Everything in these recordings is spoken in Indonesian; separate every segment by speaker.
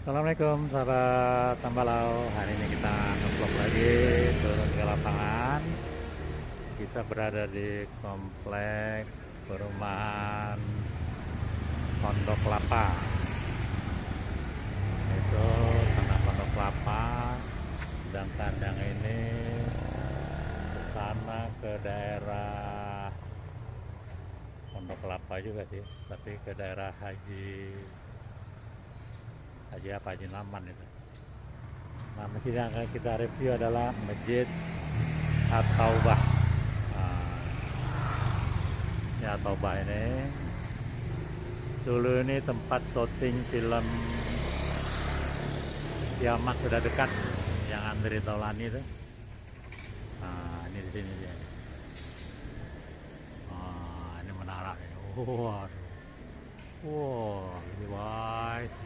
Speaker 1: Assalamualaikum sahabat Tambalau. Hari ini kita nge-vlog lagi turun ke lapangan. Kita berada di komplek perumahan Pondok Kelapa. Itu tanah Pondok Kelapa. Dan kandang ini ke sana ke daerah Pondok Kelapa juga sih, tapi ke daerah Haji Naman itu. Nah, masjid yang akan kita review adalah Masjid At-Taubah. Nah, ya Taubah ini dulu ini tempat syuting film Kiamat Sudah Dekat yang Andre Taulani itu. Nah, ini di sini dia. Nah, ini menara ini. Waduh. Wow, ini wise.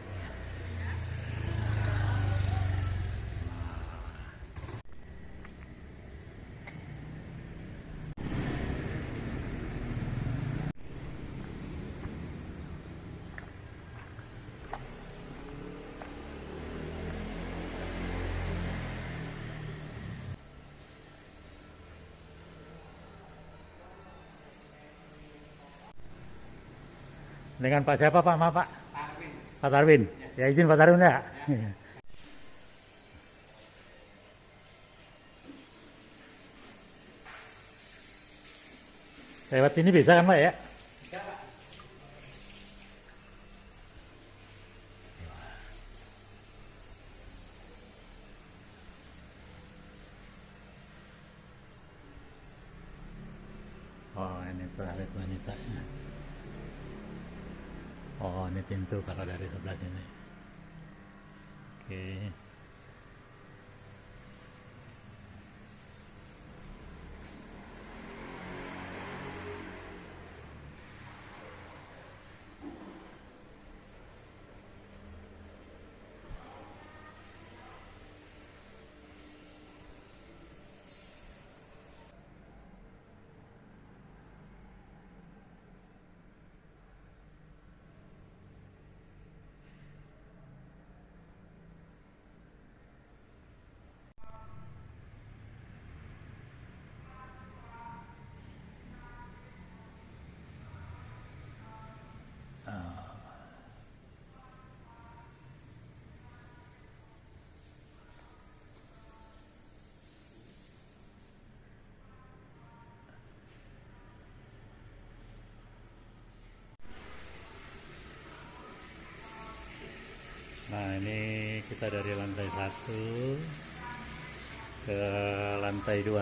Speaker 1: Dengan Pak siapa Pak? Maaf Pak.
Speaker 2: Arwin.
Speaker 1: Pak Tarwin. Ya izin Pak Tarwin ya. Lewat sini bisa kan Pak ya?
Speaker 2: Bisa, Pak.
Speaker 1: Oh ini toilet wanita. Oh ini pintu kalau dari sebelah sini. Oke. Nah ini kita dari lantai 1 ke lantai 2.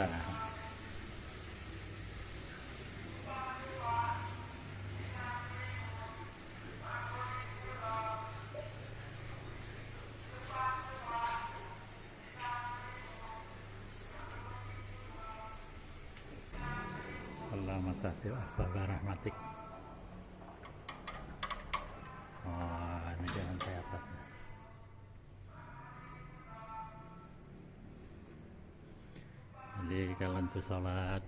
Speaker 1: Allahumma tahfir asbab rahmatik. Oh ini di lantai atasnya. Jadi kalau untuk sholat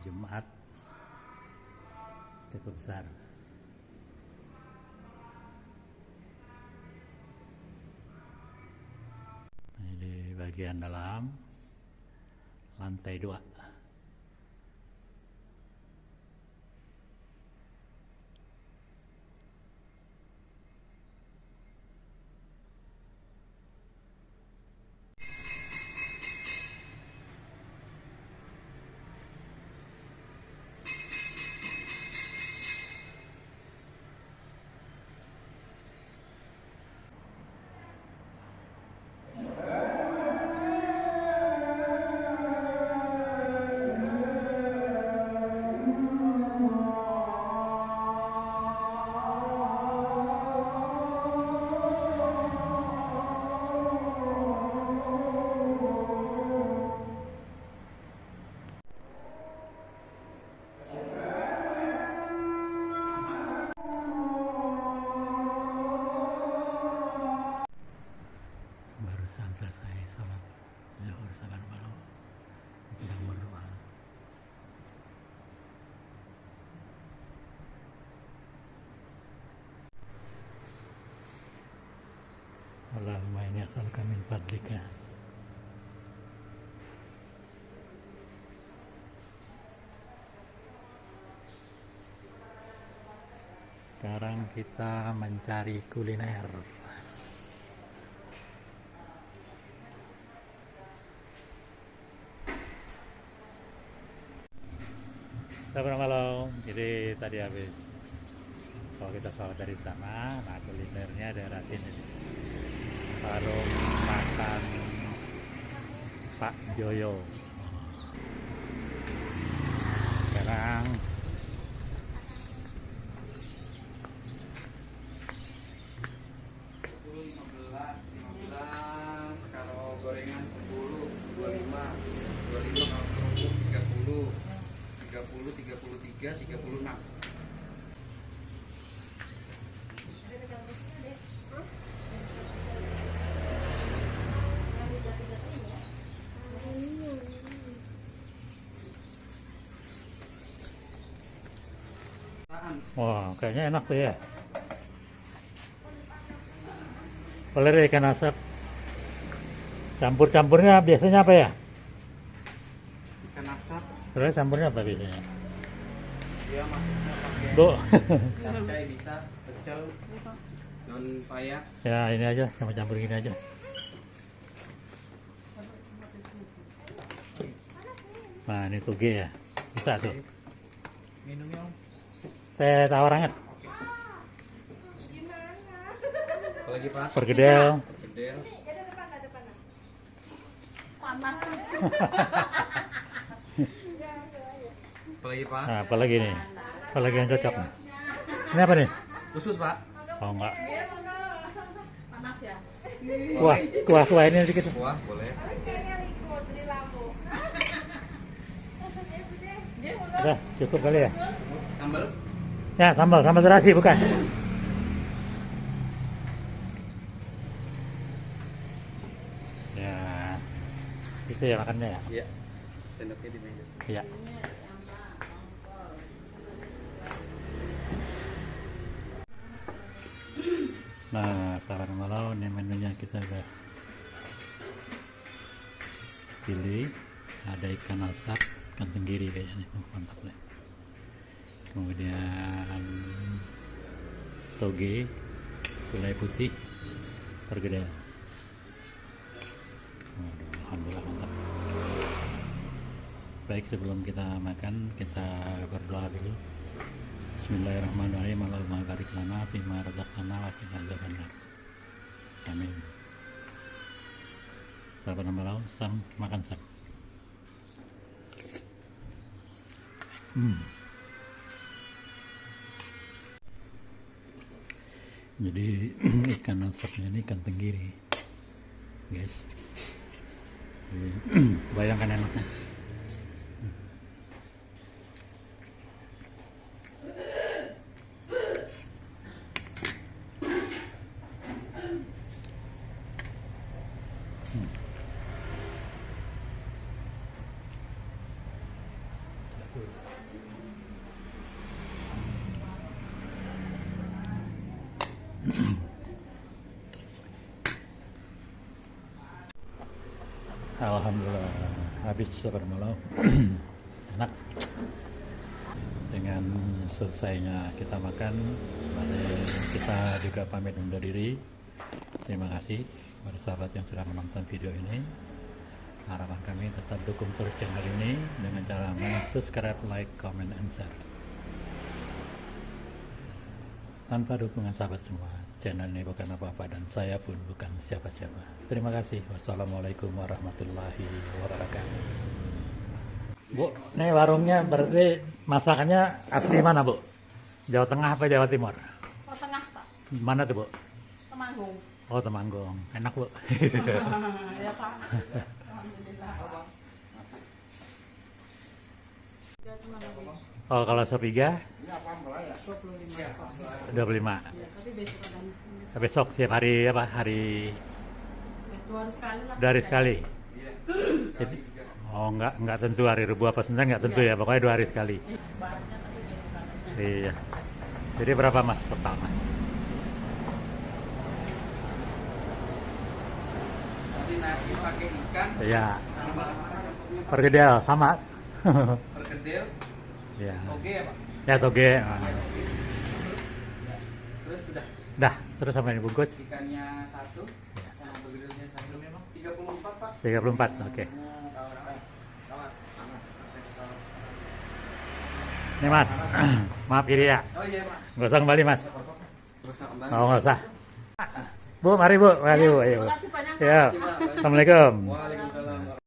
Speaker 1: Jumat cukup besar. Ini di bagian dalam lantai 2. Allahumma inni as'aluka min fadlika. Sekarang kita mencari kuliner. Selamat malam. Jadi tadi habis kalau kita sholat dari sana, nah kulinernya daerah sini. Warung makan Pak Joyo. Sekarang
Speaker 2: kalau gorengan 10, 25, 25 kalau kerupuk 30, 33, 36.
Speaker 1: wah, kayaknya enak tuh ya. Boleh ikan asap. Campur-campurnya biasanya apa ya?
Speaker 2: Ikan asap,
Speaker 1: Terus campurnya apa biasanya?
Speaker 2: dia masuknya pakai
Speaker 1: Bu.
Speaker 2: capcay bisa, pecel, daun paya.
Speaker 1: Ya ini aja, sama campur gini aja. Nah ini toge ya. Bisa tuh.
Speaker 2: Minumnya om.
Speaker 1: Teh tawar hangat.
Speaker 2: Apalagi pak?
Speaker 1: Pergedel.
Speaker 2: Gedel.
Speaker 3: Panas.
Speaker 2: Apalagi pak?
Speaker 1: Nah, apalagi nih? Apalagi yang cocok nih? Ini apa nih?
Speaker 2: Khusus pak?
Speaker 1: Oh enggak.
Speaker 3: Panas ya.
Speaker 1: Kuah ini dikit.
Speaker 2: Wah boleh.
Speaker 1: Udah, cukup kali ya?
Speaker 2: Sambal?
Speaker 1: Ya, sambal terasi bukan? Ya, itu ya makannya ya?
Speaker 2: Iya. Sendoknya di meja.
Speaker 1: Iya. Nah, sekarang malam ini menunya kita udah pilih. Ada ikan asap, ikan tenggiri kayaknya nih, mantap deh. Kemudian toge, gulai putih, pergedel. Waduh, alhamdulillah mantap. Baik, sebelum kita makan kita berdoa dulu. Bismillahirrahmanirrahim. Allahumma barik lana fima razaqtana wa qina adzabannar. Amin. Sahabat malam, sang makan sang. Jadi ikan asapnya ini ikan tenggiri, guys. Jadi, bayangkan enaknya. Alhamdulillah habis sepermalam. Enak. Dengan selesainya kita makan, kita juga pamit undur diri. Terima kasih kepada sahabat yang sudah menonton video ini. Harapan kami tetap dukung terus channel ini dengan cara subscribe, like, comment, and share. Tanpa dukungan sahabat semua, channel ini bukan apa-apa dan saya pun bukan siapa-siapa. Terima kasih. Wassalamualaikum warahmatullahi wabarakatuh. Bu, ini warungnya berarti masakannya asli mana, Bu? Jawa Tengah apa Jawa Timur?
Speaker 3: Oh, tengah pak.
Speaker 1: Mana tuh, Bu?
Speaker 3: Temanggung.
Speaker 1: Oh, Temanggung. Enak, Bu.
Speaker 3: Ya pak. Alhamdulillah. Ya, Temanggung.
Speaker 1: Oh, kalau sop iga
Speaker 3: 25 pak.
Speaker 1: 25.
Speaker 3: Ya, tapi besok ada.
Speaker 1: Besok setiap hari apa? Hari
Speaker 3: Ya, 2 hari sekali lah.
Speaker 1: dari sekali. Jadi, oh, enggak tentu hari Rabu apa Senin, enggak tentu ya. Pokoknya 2 hari sekali.
Speaker 3: Banyak tapi besok ada.
Speaker 1: Iya. Jadi berapa Mas total, Mas?
Speaker 2: pakai ikan,
Speaker 1: Iya.
Speaker 2: sambal
Speaker 1: Perkedel sama.
Speaker 2: perkedel,
Speaker 1: Iya.
Speaker 2: oke ya Pak?
Speaker 1: Ya toge.
Speaker 2: Terus sudah
Speaker 1: Dah, terus sama yang bungkus.
Speaker 2: ikannya satu, sama perkedelnya satu memang 34 Pak.
Speaker 1: 34. Oke. Ini Mas. Maaf kiri ya.
Speaker 2: Oh iya Pak.
Speaker 1: Nggak usah kembali Mas.
Speaker 2: Terus kembali.
Speaker 1: Oh, nggak usah. Bu, mari Bu. Mari Bu. Ayo.
Speaker 3: Terima kasih banyak.
Speaker 1: Ya. Assalamualaikum.
Speaker 2: Waalaikumsalam.